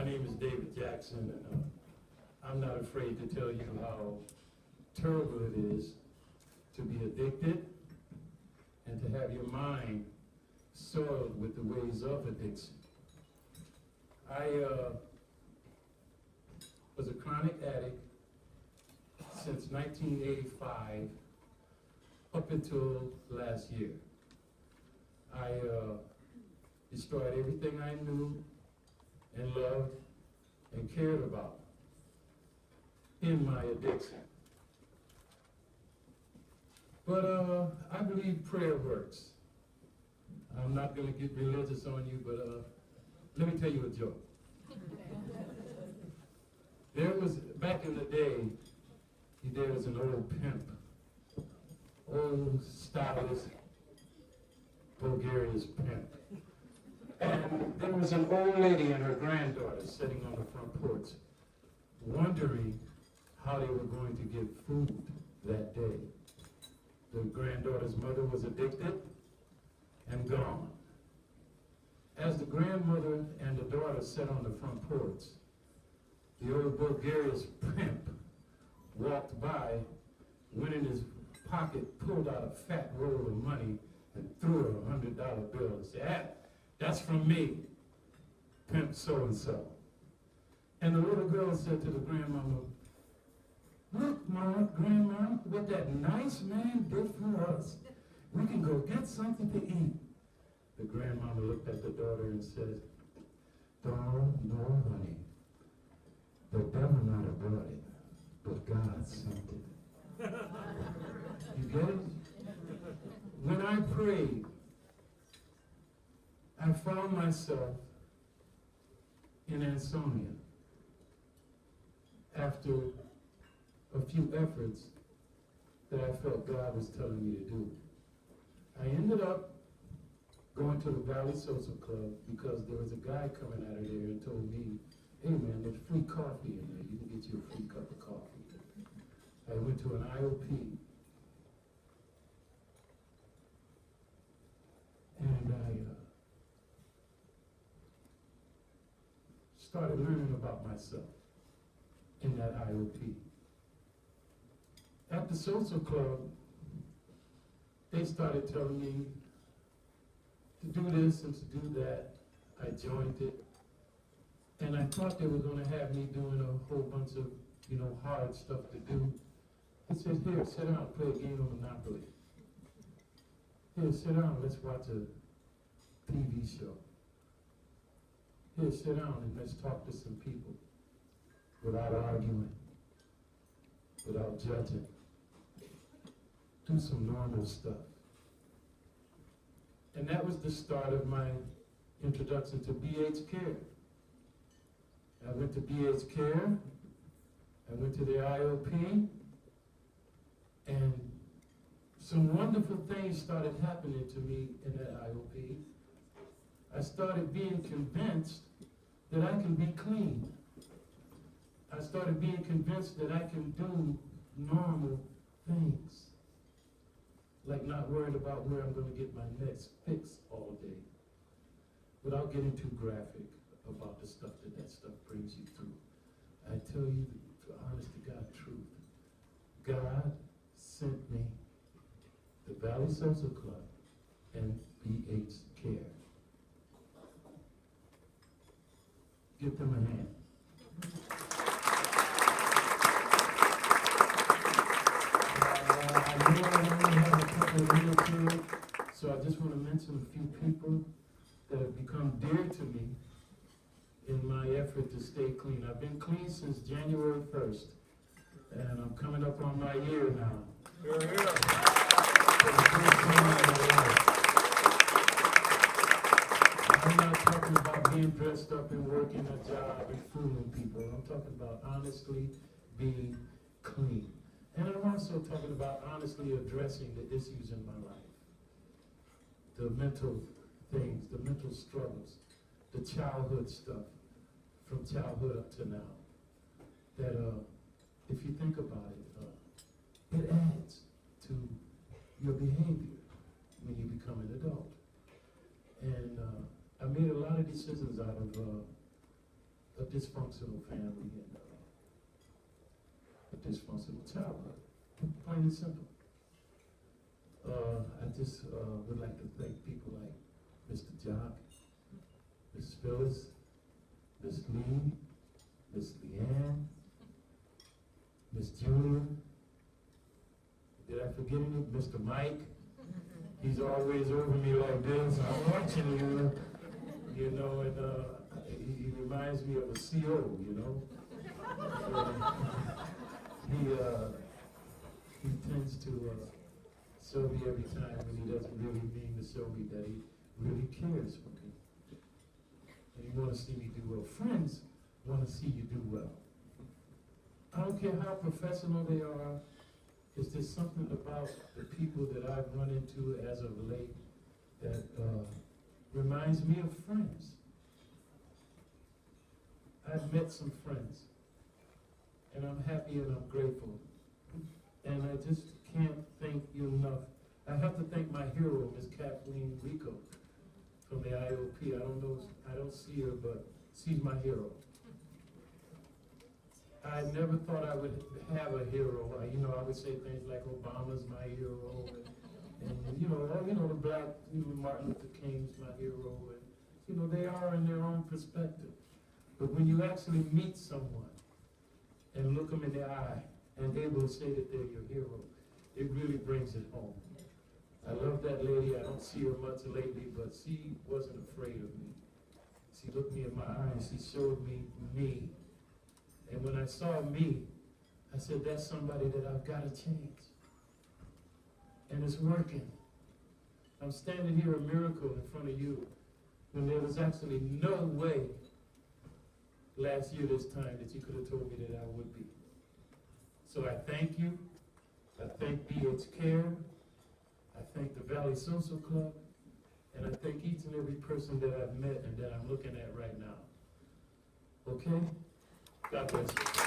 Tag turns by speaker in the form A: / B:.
A: My name is David Jackson, and I'm not afraid to tell you how terrible it is to be addicted and to have your mind soiled with the ways of addiction. I was a chronic addict since 1985 up until last year. I destroyed everything I knew and loved and cared about in my addiction. But I believe prayer works. I'm not going to get religious on you, but let me tell you a joke. There was, back in the day, there was an old pimp, old stylish, Bulgarian pimp. And there was an old lady and her granddaughter sitting on the front porch, wondering how they were going to get food that day. The granddaughter's mother was addicted and gone. As the grandmother and the daughter sat on the front porch, the old Bulgarian pimp walked by, went in his pocket, pulled out a fat roll of money, and threw her a $100 bill and said, "That's from me, pimp so-and-so." And the little girl said to the grandmama, "Look, Grandma, what that nice man did for us. We can go get something to eat." The grandmama looked at the daughter and said, "Darling, no, honey. The devil might have brought it, but God sent it." You get it? When I prayed, I found myself in Ansonia after a few efforts that I felt God was telling me to do. I ended up going to the Valley Social Club because there was a guy coming out of there and told me, "Hey man, there's free coffee in there. You can get you a free cup of coffee." I went to an IOP and I started learning about myself in that IOP. At the social club, they started telling me to do this and to do that. I joined it. And I thought they were going to have me doing a whole bunch of, hard stuff to do. He said, "Here, sit down, play a game of Monopoly. Here, sit down, let's watch a TV show. Here, sit down and let's talk to some people without arguing, without judging. Do some normal stuff." And that was the start of my introduction to BH Care. I went to BH Care, I went to the IOP, and some wonderful things started happening to me in that IOP. I started being convinced that I can be clean. I started being convinced that I can do normal things, like not worried about where I'm going to get my next fix all day, without getting too graphic about the stuff that stuff brings you through. I tell you the honest to God truth. God sent me the Valley Social Club and BH Care. Give them a hand. I know I only have a couple of minutes here, so I just want to mention a few people that have become dear to me in my effort to stay clean. I've been clean since January 1st, and I'm coming up on my year now. For the first time in my life. I'm not talking about being dressed up and working a job and fooling people. I'm talking about honestly being clean. And I'm also talking about honestly addressing the issues in my life. The mental things, the mental struggles, the childhood stuff, from childhood up to now. That if you think about it, it adds to your behavior when you become an adult. And I made a lot of decisions out of a dysfunctional family and a dysfunctional childhood. Plain and simple. I just would like to thank people like Mr. Jock, Miss Phyllis, Miss Lee, Miss Leanne, Miss Julia. Did I forget any? Mr. Mike. He's always over me like this. I'm watching you know, and he reminds me of a CO, you know. He tends to show me every time when he doesn't really mean to show me that he really cares for me. And you want to see me do well. Friends want to see you do well. I don't care how professional they are. Is there something about the people that I've run into as of late that reminds me of friends? I've met some friends, and I'm happy and I'm grateful. And I just can't thank you enough. I have to thank my hero, Ms. Kathleen Rico from the IOP. I don't see her, but she's my hero. I never thought I would have a hero. I would say things like Obama's my hero, and the black, Martin Luther King's my hero, and they are in their own perspective. But when you actually meet someone and look them in the eye and able to say that they're your hero, it really brings it home. I love that lady. I don't see her much lately, but she wasn't afraid of me. She looked me in my eyes. She showed me me. And when I saw me, I said, that's somebody that I've got to change. And it's working. I'm standing here a miracle in front of you when there was actually no way last year this time that you could have told me that I would be. So I thank you. I thank BH Care. I thank the Valley Social Club. And I thank each and every person that I've met and that I'm looking at right now. Okay? God bless you.